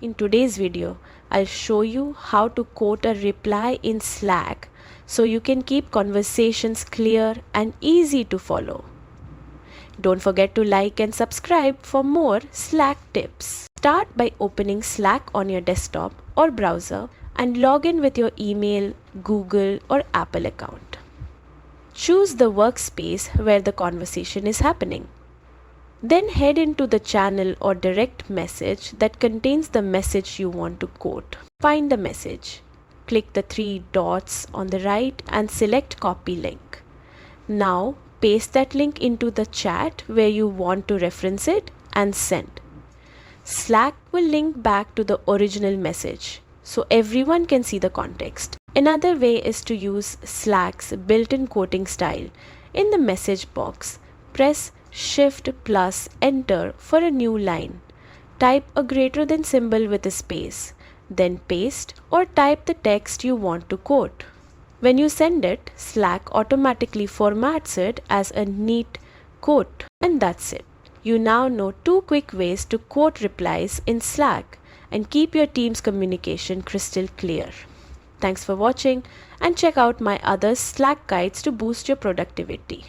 In today's video, I'll show you how to quote a reply in Slack so you can keep conversations clear and easy to follow. Don't forget to like and subscribe for more Slack tips. Start by opening Slack on your desktop or browser and log in with your email, Google, or Apple account. Choose the workspace where the conversation is happening. Then head into the channel or direct message that contains the message you want to quote. Find the message. Click the three dots on the right and select copy link. Now paste that link into the chat where you want to reference it and send. Slack will link back to the original message so everyone can see the context. Another way is to use Slack's built-in quoting style. In the message box, press Shift plus Enter for a new line. Type a greater than symbol with a space. Then paste or type the text you want to quote. When you send it, Slack automatically formats it as a neat quote. And that's it. You now know 2 quick ways to quote replies in Slack and keep your team's communication crystal clear. Thanks for watching and check out my other Slack guides to boost your productivity.